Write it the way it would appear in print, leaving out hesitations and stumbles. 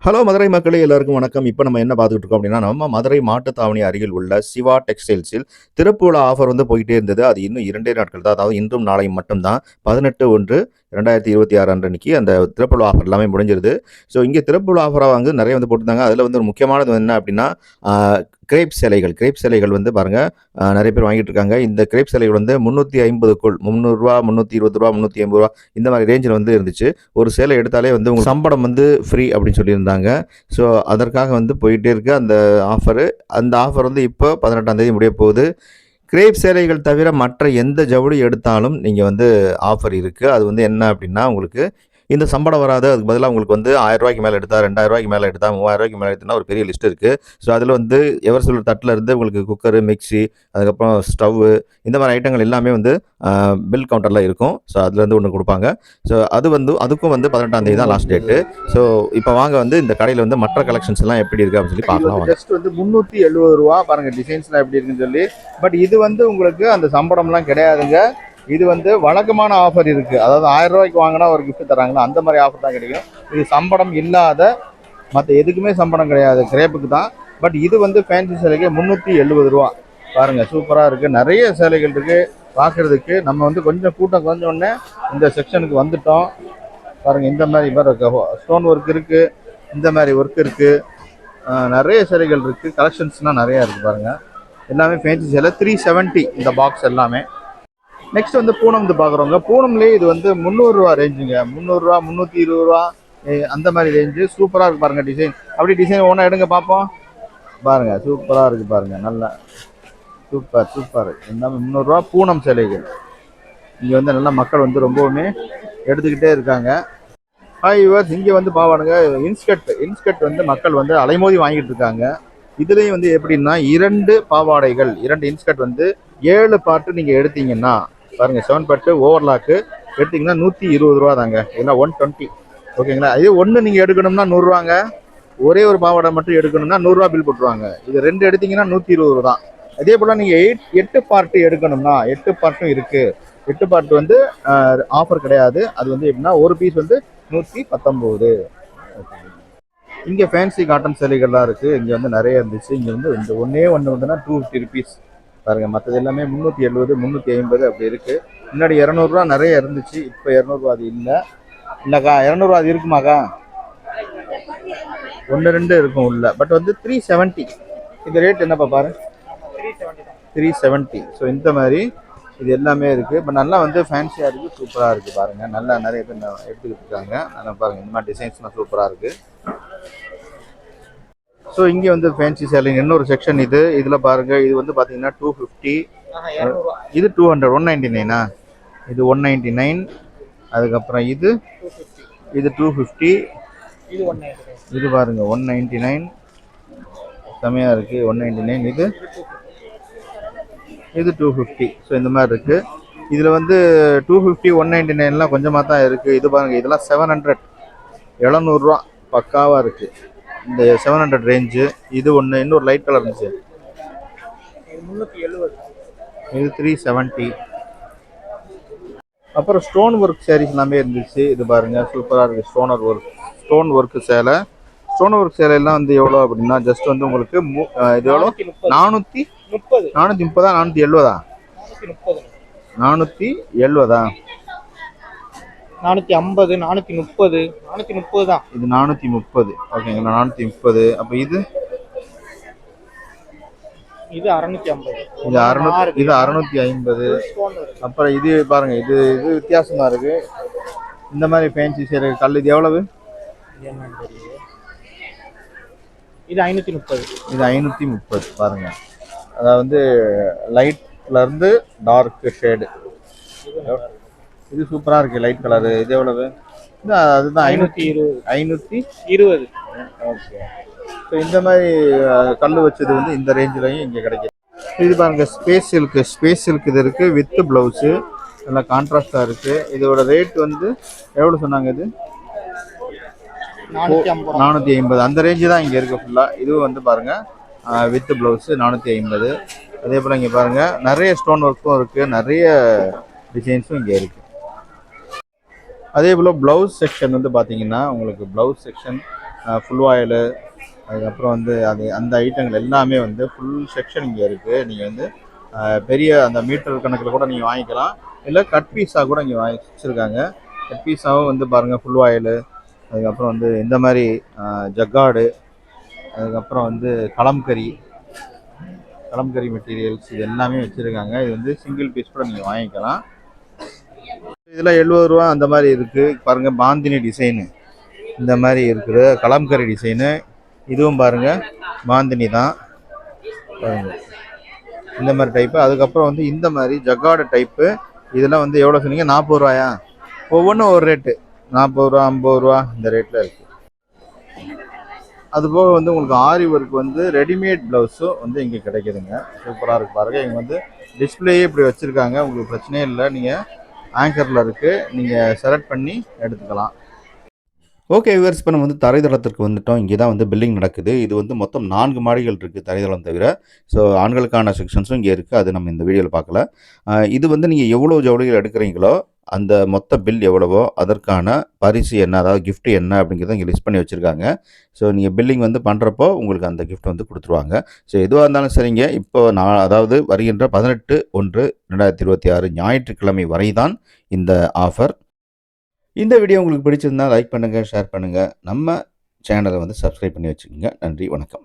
Hello Madurai மக்களே எல்லாருக்கும் வணக்கம். இப்போ நம்ம என்ன பார்த்துட்டு இருக்கோம் அப்படின்னா, நம்ம மதுரை மாட்டுத்தாவணி அருகில் உள்ள சிவா டெக்ஸ்டைல்ஸில் திறப்பு விழா ஆஃபர் வந்து போயிட்டே இருந்தது. அது இன்னும் 2 நாட்கள் தான். அதாவது இன்றும் நாளையும் மட்டும் தான். 18/1/2026 அன்றைக்கு அந்த திறப்பு விழா ஆஃபர் எல்லாமே முடிஞ்சிருது. ஸோ இங்கே திறப்பு விழா ஆஃபரா வந்து நிறைய வந்து போட்டிருந்தாங்க. அதில் வந்து ஒரு முக்கியமானது என்ன அப்படின்னா, கிரேப் சேலைகள் வந்து பாருங்க, நிறைய பேர் வாங்கிட்டு இருக்காங்க. இந்த கிரேப் சேலைகள் வந்து 350க்குள் ரூ. 300, ரூ. 320, ரூ. 350 இந்த மாதிரி ரேஞ்சில் வந்து இருந்துச்சு. ஒரு சேலை எடுத்தாலே வந்து உங்களுக்கு சம்பளம் வந்து ஃப்ரீ அப்படின்னு சொல்லியிருந்தாங்க. ஸோ அதற்காக வந்து போயிட்டே இருக்கு அந்த ஆஃபரு. அந்த ஆஃபர் வந்து இப்போ 18ஆம் தேதி முடிய போகுது. கிரேப் சேலைகள் தவிர மற்ற எந்த ஜவுளி எடுத்தாலும் நீங்கள் வந்து ஆஃபர் இருக்குது. அது வந்து என்ன அப்படின்னா, உங்களுக்கு இந்த சம்பளம் வராது. அதுக்கு பதிலா உங்களுக்கு வந்து ரூ. 1000 மேல எடுத்தா, ரூ. 2000 மேல எடுத்தா, ரூ. 3000 மேல எடுத்தா ஒரு பெரிய லிஸ்ட் இருக்கு. ஸோ அதில் வந்து எவர் சில்வர் தட்டில இருந்து உங்களுக்கு குக்கரு, மிக்ஸி, அதுக்கப்புறம் ஸ்டவ்வு இந்த மாதிரி ஐட்டங்கள் எல்லாமே வந்து பில் கவுண்டர்ல இருக்கும். ஸோ அதுலேருந்து ஒண்ணு குடுப்பாங்க. ஸோ அது வந்து அதுக்கும் வந்து 18ஆம் தேதி தான் லாஸ்ட் டேட்டு. ஸோ இப்போ வாங்க வந்து இந்த கடையில வந்து மற்ற கலெக்ஷன்ஸ் எல்லாம் எப்படி இருக்கு அப்படின்னு சொல்லி இது பார்க்கலாம் வந்து வாங்க. ஜஸ்ட் வந்து ரூ. 370 பாருங்க டிசைன்ஸ்லாம் எப்படி இருக்குன்னு சொல்லி. பட் இது வந்து உங்களுக்கு அந்த சம்பளம்லாம் கிடையாதுங்க. இது வந்து வழக்கமான ஆஃபர் இருக்கு. அதாவது ரூ. 1000 வாங்கினா ஒரு கிஃப்ட் தராங்களா அந்த மாதிரி ஆஃபர் தான் கிடைக்கும். இது சம்பளம் இல்லாத மற்ற எதுக்குமே சம்பளம் கிடையாது, கிரேப்புக்கு தான். பட் இது வந்து ஃபேன்சி சேலைக்கு ரூ. 370 பாருங்க, சூப்பராக இருக்கு. நிறைய சேலைகள் இருக்கு பார்க்கறதுக்கு. நம்ம வந்து கொஞ்சம் கூட்டம் குறைஞ்ச உடனே இந்த செக்ஷனுக்கு வந்துட்டோம். பாருங்க, இந்த மாதிரி ஸ்டோன் ஒர்க் இருக்கு, இந்த மாதிரி ஒர்க் இருக்கு. நிறைய சேலைகள் இருக்கு, கலெக்ஷன்ஸ்லாம் நிறைய இருக்கு பாருங்க. எல்லாமே ஃபேன்சி சேலை 370 இந்த பாக்ஸ் எல்லாமே. நெக்ஸ்ட் வந்து பூனம் வந்து பார்க்குறோங்க. பூனம்லேயே இது வந்து ரூ. 300 ரேஞ்சுங்க. ரூ. 300, ரூ. 320 அந்த மாதிரி ரேஞ்சு. சூப்பராக இருக்கு பாருங்க டிசைன். அப்படி டிசைன் ஒன்றா எடுங்க பார்ப்போம். பாருங்க, சூப்பராக இருக்கு பாருங்க. நல்லா சூப்பர் சூப்பர். எல்லாமே ரூ. 300 பூனம் சேலைகள். இங்கே வந்து நல்லா மக்கள் வந்து ரொம்பவுமே எடுத்துக்கிட்டே இருக்காங்க. யுவர்ஸ், இங்கே வந்து பாவாடுங்க, இன்ஸ்கர்ட் வந்து மக்கள் வந்து அலைமோதி வாங்கிட்டு இருக்காங்க. இதுலேயும் வந்து எப்படின்னா, 2 பாவாடைகள், 2 இன்ஸ்கர்ட் வந்து 7 பார்ட்டு நீங்கள் எடுத்தீங்கன்னா பாருங்க, 7 பார்ட்டு ஓவர்லாக்கு எடுத்தீங்கன்னா ரூ. 120 தாங்க. இல்லைன்னா 120. ஓகேங்களா? இதே ஒன்று நீங்கள் எடுக்கணும்னா 100 ஒரே ஒரு பாவாடை மட்டும் எடுக்கணும்னா 100 பில் போட்டுருவாங்க. இது 2 எடுத்தீங்கன்னா 120 தான். அதே போல் நீங்கள் 8 பார்ட்டு எடுக்கணும்னா 8 பார்ட்டும் இருக்குது. 8 பார்ட் வந்து ஆஃபர் கிடையாது. அது வந்து எப்படின்னா, ஒரு பீஸ் வந்து 119. இங்கே ஃபேன்சி காட்டன் சேலைகள்லாம் இருக்குது. இங்கே வந்து நிறைய இருந்துச்சு. இங்கே வந்து இந்த ஒன்றே வந்துன்னா ₹250 பாருங்கள். மற்றது எல்லாமே 370, 350 அப்படி இருக்குது. முன்னாடி ₹200 நிறைய இருந்துச்சு. இப்போ ₹200 அது இல்லைக்கா. ₹200 அது இருக்குமாக்கா? 1 2 இருக்கும் உள்ள. பட் வந்து 370. இந்த ரேட் என்னப்பா பாரு, 370. ஸோ இந்த மாதிரி இது எல்லாமே இருக்குது. பட் நல்லா வந்து ஃபேன்சியாக இருக்குது, சூப்பராக இருக்குது பாருங்கள். நல்லா நிறைய பேர் எடுத்துக்கிட்டு இருக்காங்க. நல்லா பாருங்கள், இந்த மாதிரி டிசைன்ஸ்லாம் சூப்பராக இருக்குது. ஸோ இங்கே வந்து ஃபேன்சி சேலைங்க இன்னொரு செக்ஷன். இதில் பாருங்கள், இது வந்து பார்த்தீங்கன்னா 250. இது 200, 199. இது 199. அதுக்கப்புறம் இது 250. இது பாருங்க 199. செமையாக இருக்குது, 199. இது 250. ஸோ இந்த மாதிரி இருக்குது. இதில் வந்து 250, 199லாம் கொஞ்சமாக தான் இருக்குது. இது பாருங்கள், இதெல்லாம் 700, ₹700 பக்காவாக இருக்குது. இந்த 700 ரேஞ்சு. இது ஒன்று, இன்னொரு லைட் கலர் இருந்துச்சு, இது 370. அப்புறம் ஸ்டோன் ஒர்க் சாரீஸ் எல்லாமே இருந்துச்சு. இது பாருங்க, சூப்பராக இருக்குது. ஸ்டோன் ஒர்க் சேலை. ஸ்டோன் ஒர்க் சேலையெல்லாம் வந்து எவ்வளோ அப்படின்னா, ஜஸ்ட் வந்து உங்களுக்கு இது எவ்வளோ, 430, 470, 470 450, 430, 430 தான். இது 430. ஓகேங்களா, 430. அப்போ இது 650. இது 650. அப்புறம் இது பாருங்க, இது வித்தியாசமா இருக்கு. இந்த மாதிரி ஃபேன்சி சேலை கல். இது எவ்வளவு? இது 530. இது 530 பாருங்க. அதாவது லைட்ல இருந்து டார்க் ஷேடு. இது சூப்பரா இருக்கு, லைட் கலரு. இது எவ்வளவு? அதுதான் 520. ஓகே. ஸோ இந்த மாதிரி கல் வச்சது வந்து இந்த ரேஞ்சிலையும் இங்கே கிடைக்கும். இது பாருங்க, ஸ்பேஸ் சில்க் இது இருக்கு வித் பிளவுஸு. நல்லா கான்ட்ராஸ்டா இருக்கு. இதோட ரேட் வந்து எவ்வளோ சொன்னாங்க? இது 450. அந்த ரேஞ்சு தான் இங்கே இருக்கு ஃபுல்லா. இதுவும் வந்து பாருங்க வித் பிளவுஸு 450. அதே போல் இங்கே பாருங்க, நிறைய ஸ்டோன் ஒர்க்கும் இருக்கு, நிறைய டிசைன்ஸும் இங்கே இருக்கு. அதே போல் ப்ளவுஸ் செக்ஷன் வந்து பார்த்தீங்கன்னா, உங்களுக்கு ப்ளவுஸ் செக்ஷன் ஃபுல் ஆயிலு, அதுக்கப்புறம் வந்து அந்த ஐட்டங்கள் எல்லாமே வந்து ஃபுல் செக்ஷன் இங்கே இருக்குது. நீங்கள் வந்து பெரிய அந்த மீட்டர் கணக்கில் கூட நீங்கள் வாங்கிக்கலாம். இல்லை கட் பீஸாக கூட இங்கே வச்சுருக்காங்க. கட் பீஸாகவும் வந்து பாருங்கள் ஃபுல் ஆயிலு, அதுக்கப்புறம் வந்து இந்த மாதிரி ஜக்காடு, அதுக்கப்புறம் வந்து கலம்கரி மெட்டீரியல்ஸ் இது எல்லாமே வச்சுருக்காங்க. இது வந்து சிங்கிள் பீஸ் கூட நீங்கள் வாங்கிக்கலாம். இதில் 70 ரூபா அந்த மாதிரி இருக்குது. பாருங்கள் பாந்தினி டிசைனு இந்த மாதிரி இருக்குது. கலம்கரி டிசைனு இதுவும் பாருங்கள் பாந்தினி தான் பாருங்கள் இந்த மாதிரி டைப்பு. அதுக்கப்புறம் வந்து இந்த மாதிரி ஜக்காடு டைப்பு இதெல்லாம் வந்து எவ்வளோ சொன்னீங்க? 40 ரூபாயா? ஒவ்வொன்றும் ஒரு ரேட்டு 40 ரூபா 50 ரூபா இந்த ரேட்டில் இருக்குது. அதுபோக வந்து உங்களுக்கு ஆரி ஒர்க் வந்து ரெடிமேட் ப்ளவுஸும் வந்து இங்கே கிடைக்குதுங்க. சூப்பராக இருக்குது பாருங்கள். இங்கே வந்து டிஸ்பிளேயே இப்படி வச்சுருக்காங்க. உங்களுக்கு பிரச்சனையே இல்லை. நீங்கள் ஆங்கரில் இருக்குது, நீங்கள் செலக்ட் பண்ணி எடுத்துக்கலாம். ஓகே வியூவர்ஸ், இப்போ நம்ம வந்து தரைதளத்திற்கு வந்துட்டோம். இங்கே தான் வந்து பில்டிங் நடக்குது. இது வந்து மொத்தம் 4 மாடிகள் இருக்குது தரைதளம் தவிர. ஸோ ஆண்களுக்கான செக்ஷன்ஸும் இங்கே இருக்குது. அது நம்ம இந்த வீடியோவில் பார்க்கல. இது வந்து நீங்கள் எவ்வளோ ஜவுளிகள் எடுக்கிறீங்களோ அந்த மொத்த பில் எவ்வளவோ அதற்கான பரிசு என்ன, அதாவது கிஃப்ட் என்ன அப்படிங்கிறத இங்கே லிஸ்ட் பண்ணி வச்சுருக்காங்க. ஸோ நீங்கள் பில்லிங் வந்து பண்ணுறப்போ உங்களுக்கு அந்த கிஃப்ட் வந்து கொடுத்துருவாங்க. ஸோ எதுவாக இருந்தாலும் சரிங்க, இப்போ அதாவது வருகின்ற 18/1/2026 ஞாயிற்றுக்கிழமை வரை தான் இந்த ஆஃபர். இந்த வீடியோ உங்களுக்கு பிடிச்சிருந்தா லைக் பண்ணுங்கள், ஷேர் பண்ணுங்கள். நம்ம சேனலை வந்து சப்ஸ்கிரைப் பண்ணி வச்சுக்கோங்க. நன்றி, வணக்கம்.